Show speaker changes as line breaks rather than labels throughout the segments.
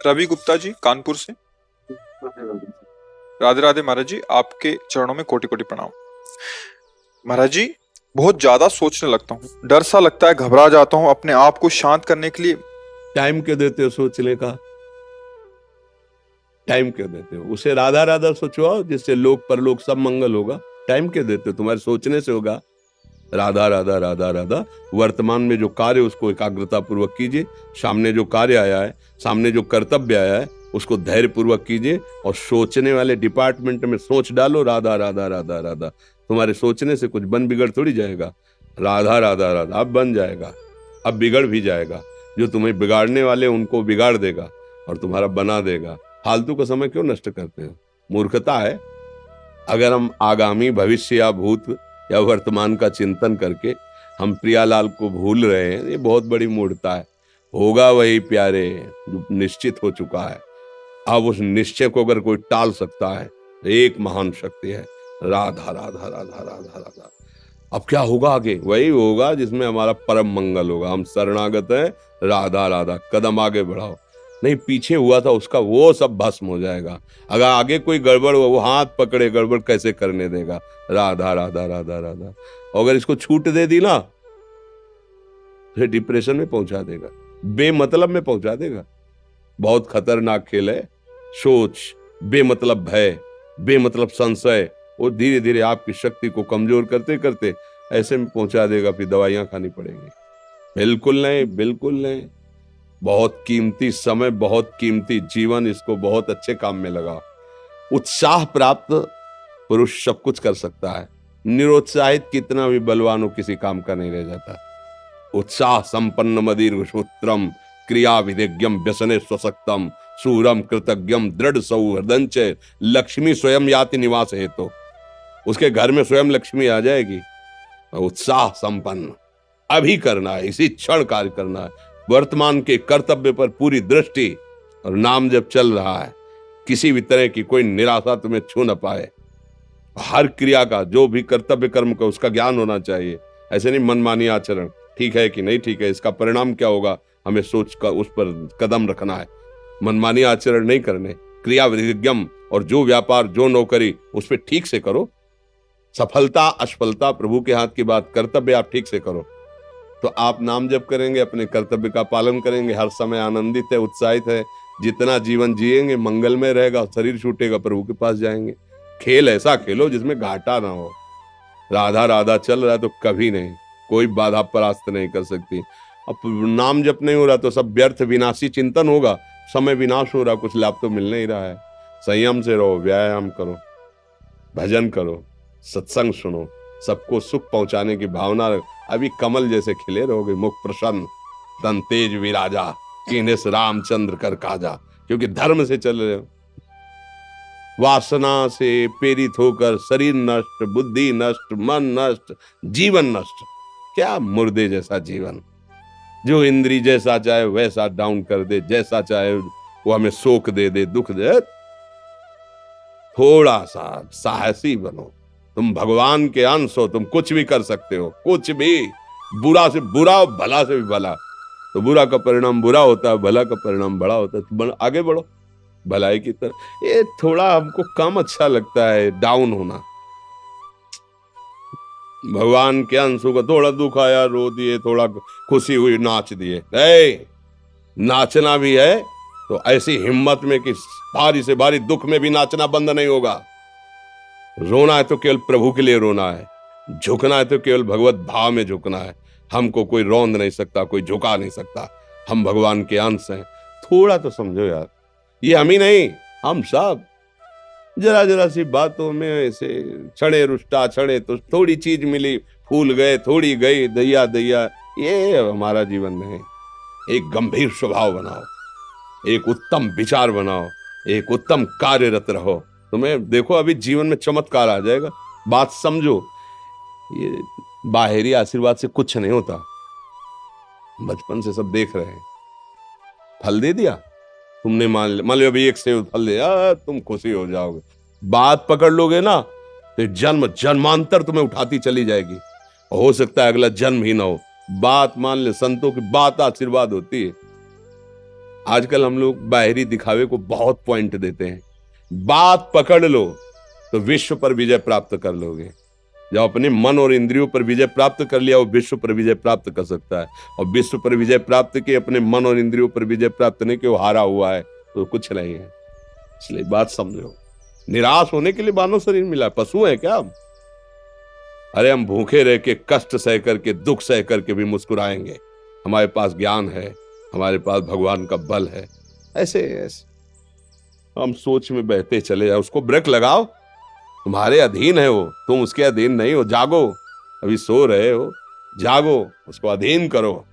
रवि गुप्ता जी कानपुर से। राधे राधे महाराज जी, आपके चरणों में कोटि कोटि प्रणाम। महाराज जी, बहुत ज्यादा सोचने लगता हूँ, डर सा लगता है, घबरा जाता हूँ। अपने आप को शांत करने के लिए
टाइम क्यों देते हो सोचने का? टाइम क्यों देते हो? उसे राधा राधा सोचवाओ, जिससे लोक परलोक सब मंगल होगा। टाइम क्यों देते हो? तुम्हारे सोचने से होगा। राधा राधा राधा राधा। वर्तमान में जो कार्य उसको एकाग्रता पूर्वक कीजिए। सामने जो कार्य आया है, सामने जो कर्तव्य आया है, उसको धैर्य पूर्वक कीजिए। और सोचने वाले डिपार्टमेंट में सोच डालो राधा राधा राधा राधा। तुम्हारे सोचने से कुछ बन बिगड़ थोड़ी जाएगा। राधा राधा राधा अब बन जाएगा, अब बिगड़ भी जाएगा। जो तुम्हें बिगाड़ने वाले उनको बिगाड़ देगा और तुम्हारा बना देगा। फालतू का समय क्यों नष्ट करते हो? मूर्खता है। अगर हम आगामी भविष्य या भूत या वर्तमान का चिंतन करके हम प्रियालाल को भूल रहे हैं, ये बहुत बड़ी मूर्खता है। होगा वही प्यारे जो निश्चित हो चुका है। अब उस निश्चय को अगर कोई टाल सकता है तो एक महान शक्ति है, राधा राधा राधा राधा राधा। अब क्या होगा आगे? वही होगा जिसमें हमारा परम मंगल होगा। हम शरणागत हैं, राधा राधा। कदम आगे बढ़ाओ। नहीं, पीछे हुआ था उसका वो सब भस्म हो जाएगा। अगर आगे कोई गड़बड़ हुआ, वो हाथ पकड़े गड़बड़ कैसे करने देगा? राधा राधा राधा राधा। और अगर इसको छूट दे दी ना, फिर डिप्रेशन में पहुंचा देगा, बेमतलब में पहुंचा देगा। बहुत खतरनाक खेल है। सोच, बेमतलब भय, बेमतलब संशय, वो धीरे धीरे आपकी शक्ति को कमजोर करते करते ऐसे में पहुंचा देगा, फिर दवाइयां खानी पड़ेंगी। बिल्कुल नहीं, बिल्कुल नहीं। बहुत कीमती समय, बहुत कीमती जीवन, इसको बहुत अच्छे काम में लगाओ। उत्साह प्राप्त पुरुष सब कुछ कर सकता है। निरुत्साहित कितना भी बलवान हो, किसी काम का नहीं रह जाता। उत्साह संपन्न मदीर्घ सूत्रम क्रिया विधिज्ञम व्यसने स्वसक्तम सूरम कृतज्ञम दृढ़ सौहृदंच लक्ष्मी स्वयं याति निवास हेतु। उसके घर में स्वयं लक्ष्मी आ जाएगी। उत्साह संपन्न अभी करना है, इसी क्षण कार्य करना है। वर्तमान के कर्तव्य पर पूरी दृष्टि, और नाम जब चल रहा है, किसी भी तरह की कोई निराशा तुम्हें छू न पाए। हर क्रिया का, जो भी कर्तव्य कर्म का, उसका ज्ञान होना चाहिए। ऐसे नहीं मनमानी आचरण, ठीक है कि नहीं ठीक है, इसका परिणाम क्या होगा, हमें सोच कर उस पर कदम रखना है। मनमानी आचरण नहीं करने। क्रिया विधिज्ञम, और जो व्यापार जो नौकरी उस पर ठीक से करो। सफलता असफलता प्रभु के हाथ की बात, कर्तव्य आप ठीक से करो तो आप नाम जप करेंगे, अपने कर्तव्य का पालन करेंगे, हर समय आनंदित है, उत्साहित है। जितना जीवन जिएंगे मंगलमय रहेगा। शरीर छूटेगा, प्रभु के पास जाएंगे। खेल ऐसा खेलो जिसमें घाटा ना हो। राधा राधा चल रहा है तो कभी नहीं, कोई बाधा परास्त नहीं कर सकती। अब नाम जप नहीं हो रहा तो सब व्यर्थ विनाशी चिंतन होगा। समय विनाश हो रहा, कुछ लाभ तो मिल नहीं रहा है। संयम से रहो, व्यायाम करो, भजन करो, सत्संग सुनो, सबको सुख पहुंचाने की भावना रख। अभी कमल जैसे खिले रहोगे, मुख प्रसन्न, तन तेज विराजा, कीनेस रामचंद्र कर काजा। क्योंकि धर्म से चल रहे हो। वासना से प्रेरित होकर शरीर नष्ट, बुद्धि नष्ट, मन नष्ट, जीवन नष्ट। क्या मुर्दे जैसा जीवन, जो इंद्री जैसा चाहे वैसा डाउन कर दे, जैसा चाहे वो हमें शोक दे दे, दुख दे। थोड़ा सा साहसी बनो। तुम भगवान के अंश हो, तुम कुछ भी कर सकते हो, कुछ भी। बुरा से बुरा, भला से भी भला। तो बुरा का परिणाम बुरा होता है, भला का परिणाम बड़ा होता है। तो आगे बढ़ो भलाई की तरफ। ये थोड़ा हमको कम अच्छा लगता है डाउन होना। भगवान के अंशों का थोड़ा दुख आया रो दिए, थोड़ा खुशी हुई नाच दिए। नाचना भी है तो ऐसी हिम्मत में कि भारी से भारी दुख में भी नाचना बंद नहीं होगा। रोना है तो केवल प्रभु के लिए रोना है। झुकना है तो केवल भगवत भाव में झुकना है। हमको कोई रौंद नहीं सकता, कोई झुका नहीं सकता। हम भगवान के अंश हैं। थोड़ा तो समझो यार, ये हम ही नहीं, हम सब जरा जरा सी बातों में ऐसे क्षणे रुष्टा क्षणे तो थोड़ी चीज मिली, फूल गए, थोड़ी गई, दैया दैया। ये हमारा जीवन नहीं। एक गंभीर स्वभाव बनाओ, एक उत्तम विचार बनाओ, एक उत्तम कार्यरत रहो। तुम्हें देखो अभी जीवन में चमत्कार आ जाएगा। बात समझो, ये बाहरी आशीर्वाद से कुछ नहीं होता। बचपन से सब देख रहे हैं। फल दे दिया तुमने, मान लो अभी एक सेब फल दिया, तुम खुशी हो जाओगे। बात पकड़ लोगे ना तो जन्म जन्मांतर तुम्हें उठाती चली जाएगी। हो सकता है अगला जन्म ही ना हो। बात मान ले, संतों की बात आशीर्वाद होती है। आजकल हम लोग बाहरी दिखावे को बहुत पॉइंट देते हैं। बात पकड़ लो तो विश्व पर विजय प्राप्त कर लोगे। जब अपने मन और इंद्रियों पर विजय प्राप्त कर लिया, वो विश्व पर विजय प्राप्त कर सकता है। और विश्व पर विजय प्राप्त किए, अपने मन और इंद्रियों पर विजय प्राप्त नहीं कि वो हारा हुआ है तो कुछ नहीं है। इसलिए बात समझो, निराश होने के लिए मानव शरीर मिला, पशु है क्या हम? अरे हम भूखे रह के, कष्ट सह करके, दुख सह करके भी मुस्कुराएंगे। हमारे पास ज्ञान है, हमारे पास भगवान का बल है। ऐसे हम सोच में बहते चले जाओ, उसको ब्रेक लगाओ। तुम्हारे अधीन है वो, तुम उसके अधीन नहीं हो। जागो, अभी सो रहे हो, जागो, उसको अधीन करो।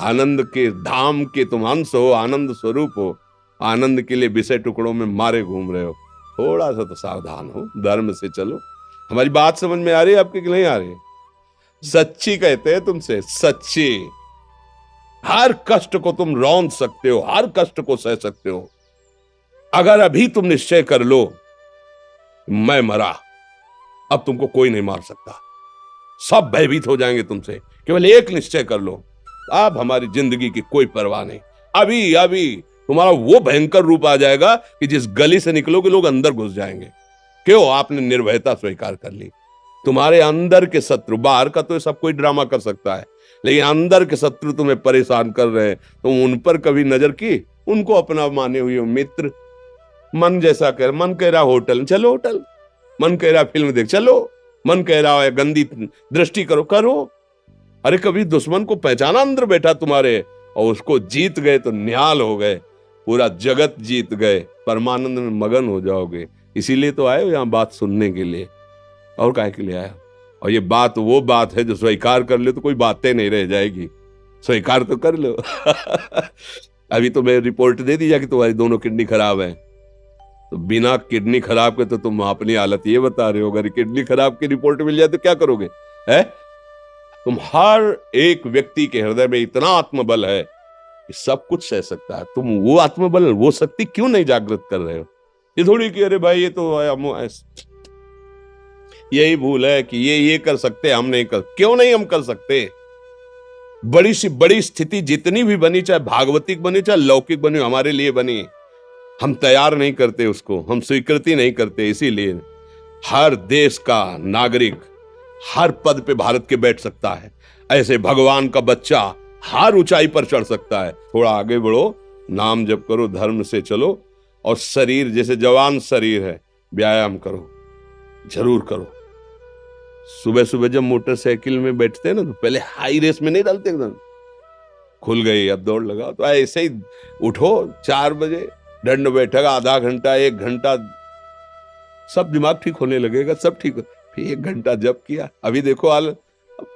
आनंद के धाम के तुम अंश हो, आनंद स्वरूप हो। आनंद के लिए विषय टुकड़ों में मारे घूम रहे हो। थोड़ा सा तो सावधान हो, धर्म से चलो। हमारी बात समझ में आ रही है आपके कि नहीं आ रही? सच्ची कहते हैं तुमसे, सच्ची। हर कष्ट को तुम रौंद सकते हो, हर कष्ट को सह सकते हो। अगर अभी तुम निश्चय कर लो मैं मरा, अब तुमको कोई नहीं मार सकता। सब भयभीत हो जाएंगे तुमसे। केवल एक निश्चय कर लो, अब हमारी जिंदगी की कोई परवाह नहीं। अभी अभी तुम्हारा वो भयंकर रूप आ जाएगा कि जिस गली से निकलोगे लोग अंदर घुस जाएंगे। क्यों? आपने निर्भयता स्वीकार कर ली। तुम्हारे अंदर के शत्रु, बाहर का तो सब कोई ड्रामा कर सकता है, लेकिन अंदर के शत्रु तुम्हें परेशान कर रहे हैं, तुम उन पर कभी नजर की? उनको अपना माने हुए मित्र। मन जैसा कर, मन कह रहा होटल चलो, होटल। मन कह रहा फिल्म देख चलो, मन कह रहा है गंदी दृष्टि करो, करो। अरे कभी दुश्मन को पहचाना अंदर बैठा तुम्हारे, और उसको जीत गए तो निहाल हो गए, पूरा जगत जीत गए, परमानंद में मगन हो जाओगे। इसीलिए तो आए हो यहाँ बात सुनने के लिए, और काहे के लिए आया? और ये बात वो बात है जो स्वीकार कर ले तो कोई बातें नहीं रह जाएगी। स्वीकार तो कर लो। अभी तो मैं रिपोर्ट दे दी कि तुम्हारी दोनों किडनी खराब है, तो बिना किडनी खराब के तो तुम अपनी हालत ये बता रहे हो। अगर किडनी खराब की रिपोर्ट मिल जाए तो क्या करोगे? है तुम हर एक व्यक्ति के हृदय में इतना आत्मबल है कि सब कुछ सह सकता है। तुम वो आत्मबल, वो शक्ति क्यों नहीं जागृत कर रहे हो? ये थोड़ी कि अरे भाई ये तो यही भूल है कि ये कर सकते, हम नहीं कर। क्यों नहीं हम कर सकते? बड़ी सी बड़ी स्थिति जितनी भी बनी, चाहे भागवतिक बनी चाहे लौकिक बनी, हमारे लिए बनी, हम तैयार नहीं करते उसको, हम स्वीकृति नहीं करते। इसीलिए हर देश का नागरिक हर पद पे भारत के बैठ सकता है। ऐसे भगवान का बच्चा हर ऊंचाई पर चढ़ सकता है। थोड़ा आगे बढ़ो, नाम जप करो, धर्म से चलो, और शरीर जैसे जवान शरीर है, व्यायाम करो, जरूर करो। सुबह सुबह जब मोटरसाइकिल में बैठते हैं ना, तो पहले हाई रेस में नहीं डालते, एकदम खुल गई अब दौड़ लगाओ। तो ऐसे ही उठो 4 बजे, दंड बैठक आधा घंटा 1 घंटा, सब दिमाग ठीक होने लगेगा, सब ठीक। फिर 1 घंटा जप किया। अभी देखो हाल,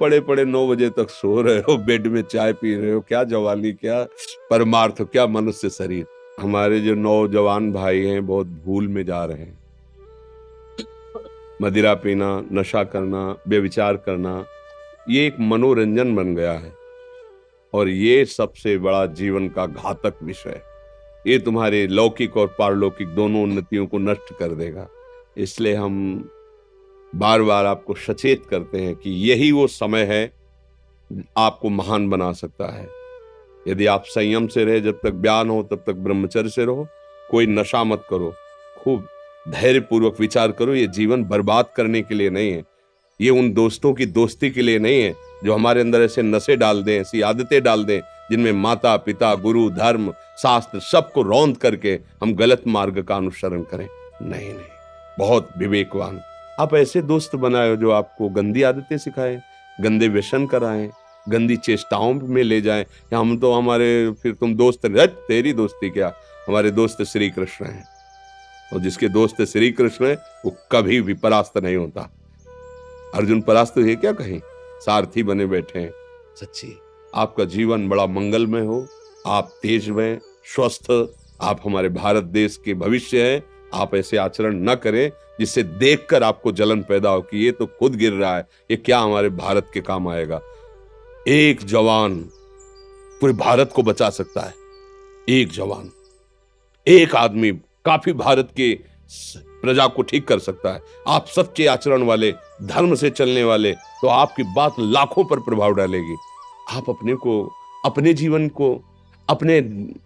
पड़े पड़े 9 बजे तक सो रहे हो, बेड में चाय पी रहे हो। क्या जवानी, क्या परमार्थ, क्या मनुष्य शरीर। हमारे जो नौजवान भाई हैं बहुत भूल में जा रहे हैं। मदिरा पीना, नशा करना, व्यभिचार करना, ये एक मनोरंजन बन गया है, और ये सबसे बड़ा जीवन का घातक विषय है। ये तुम्हारे लौकिक और पारलौकिक दोनों उन्नतियों को नष्ट कर देगा। इसलिए हम बार बार आपको सचेत करते हैं कि यही वो समय है आपको महान बना सकता है। यदि आप संयम से रहे, जब तक ज्ञान हो तब तक ब्रह्मचर्य से रहो, कोई नशा मत करो, खूब धैर्य पूर्वक विचार करो। ये जीवन बर्बाद करने के लिए नहीं है, ये उन दोस्तों की दोस्ती के लिए नहीं है जो हमारे अंदर ऐसे नशे डाल दें, ऐसी आदतें डाल दें जिनमें माता पिता, गुरु, धर्म, शास्त्र सबको रौंद करके हम गलत मार्ग का अनुसरण करें। नहीं नहीं, बहुत विवेकवान। आप ऐसे दोस्त बनाए जो आपको गंदी आदतें सिखाएं, गंदे व्यसन कराएं, गंदी चेष्टाओं में ले जाएं। या हम तो हमारे, फिर तुम दोस्त, तेरी दोस्ती क्या, हमारे दोस्त श्री कृष्ण हैं, और जिसके दोस्त श्री कृष्ण है वो कभी भी परास्त नहीं होता। अर्जुन परास्त है क्या कहीं? सारथी बने बैठे हैं। सच्ची आपका जीवन बड़ा मंगलमय हो, आप तेजमय, स्वस्थ, आप हमारे भारत देश के भविष्य हैं। आप ऐसे आचरण न करें जिससे देखकर आपको जलन पैदा हो कि ये तो खुद गिर रहा है, ये क्या हमारे भारत के काम आएगा। एक जवान पूरे भारत को बचा सकता है। एक जवान, एक आदमी काफी भारत के प्रजा को ठीक कर सकता है। आप सच्चे आचरण वाले, धर्म से चलने वाले, तो आपकी बात लाखों पर प्रभाव डालेगी। आप अपने को, अपने जीवन को अपने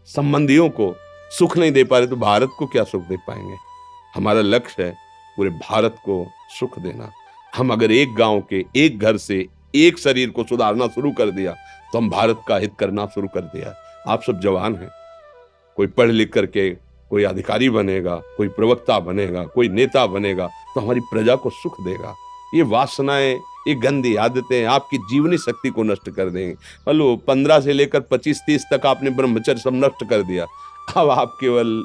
संबंधियों को सुख नहीं दे पा रहे तो भारत को क्या सुख दे पाएंगे? हमारा लक्ष्य है पूरे भारत को सुख देना। हम अगर एक गांव के एक घर से एक शरीर को सुधारना शुरू कर दिया तो हम भारत का हित करना शुरू कर दिया। आप सब जवान हैं, कोई पढ़ लिख करके कोई अधिकारी बनेगा, कोई प्रवक्ता बनेगा, कोई नेता बनेगा तो हमारी प्रजा को सुख देगा। ये वासनाएं, ये गंदी आदतें आपकी जीवनी शक्ति को नष्ट कर देंगे। बोलो 15 से लेकर 25-30 तक आपने ब्रह्मचर्य सब नष्ट कर दिया। अब आप केवल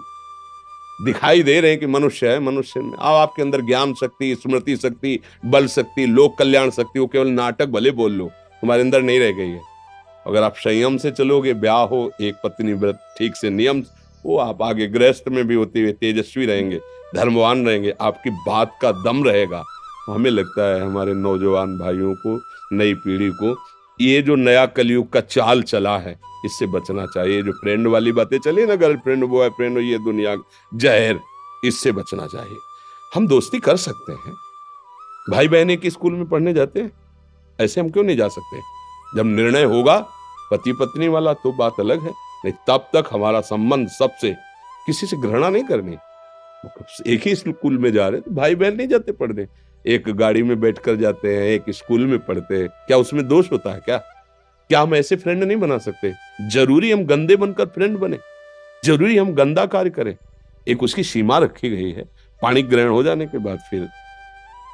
दिखाई दे रहे हैं कि मनुष्य है, मनुष्य में अब आपके अंदर ज्ञान शक्ति, स्मृति शक्ति, बल शक्ति, लोक कल्याण शक्ति, वो केवल नाटक भले बोल लो, तुम्हारे अंदर नहीं रह गई है। अगर आप संयम से चलोगे, ब्याह हो, एक पत्नी व्रत ठीक से नियम वो, आप आगे गृहस्थ में भी होते हुए तेजस्वी रहेंगे, धर्मवान रहेंगे, आपकी बात का दम रहेगा। हमें लगता है हमारे नौजवान भाइयों को, नई पीढ़ी को, ये जो नया कलयुग का चाल चला है इससे बचना चाहिए। जो फ्रेंड वाली बातें चली ना, गर्लफ्रेंड, बॉयफ्रेंड, ये दुनिया जहर, इससे बचना चाहिए। हम दोस्ती कर सकते हैं, भाई बहन एक स्कूल में पढ़ने जाते हैं, ऐसे हम क्यों नहीं जा सकते? जब निर्णय होगा पति पत्नी वाला तो बात अलग है, नहीं तब तक हमारा संबंध सबसे, किसी से घृणा नहीं करनी। एक ही स्कूल में जा रहे तो भाई बहन नहीं जाते पढ़ने, एक गाड़ी में बैठकर जाते हैं, एक स्कूल में पढ़ते हैं, क्या उसमें दोष होता है? क्या हम ऐसे फ्रेंड नहीं बना सकते? जरूरी हम गंदे बनकर फ्रेंड बने? जरूरी हम गंदा कार्य करें? एक उसकी सीमा रखी गई है। पाणी ग्रहण हो जाने के बाद फिर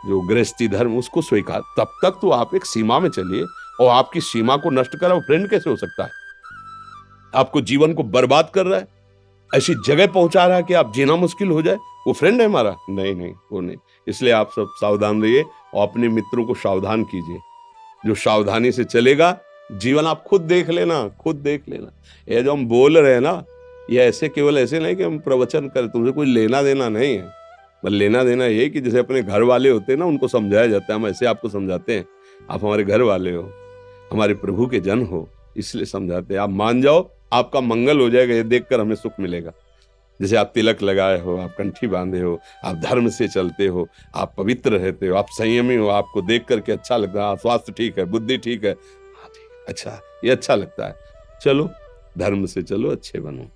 जो गृहस्थी धर्म उसको स्वीकार, तब तक तो आप एक सीमा में चलिए। और आपकी सीमा को नष्ट करा वो फ्रेंड कैसे हो सकता है? आपको जीवन को बर्बाद कर रहा है, ऐसी जगह पहुंचा रहा है कि आप जीना मुश्किल हो जाए, वो फ्रेंड है हमारा? नहीं, वो नहीं। इसलिए आप सब सावधान रहिए और अपने मित्रों को सावधान कीजिए। जो सावधानी से चलेगा, जीवन आप खुद देख लेना, खुद देख लेना। ये जो हम बोल रहे हैं ना, ये ऐसे केवल ऐसे नहीं कि हम प्रवचन करें, तुमसे कोई लेना देना नहीं है। बस लेना देना ये कि जैसे अपने घर वाले होते हैं ना, उनको समझाया जाता है, हम ऐसे आपको समझाते हैं। आप हमारे घर वाले हो, हमारे प्रभु के जन हो, इसलिए समझाते हैं। आप मान जाओ, आपका मंगल हो जाएगा, ये देखकर हमें सुख मिलेगा। जैसे आप तिलक लगाए हो, आप कंठी बांधे हो, आप धर्म से चलते हो, आप पवित्र रहते हो, आप संयमी हो, आपको देख करके अच्छा लगता है, स्वास्थ्य ठीक है, बुद्धि ठीक है, हाँ ठीक, अच्छा, ये अच्छा लगता है। चलो धर्म से चलो, अच्छे बनो।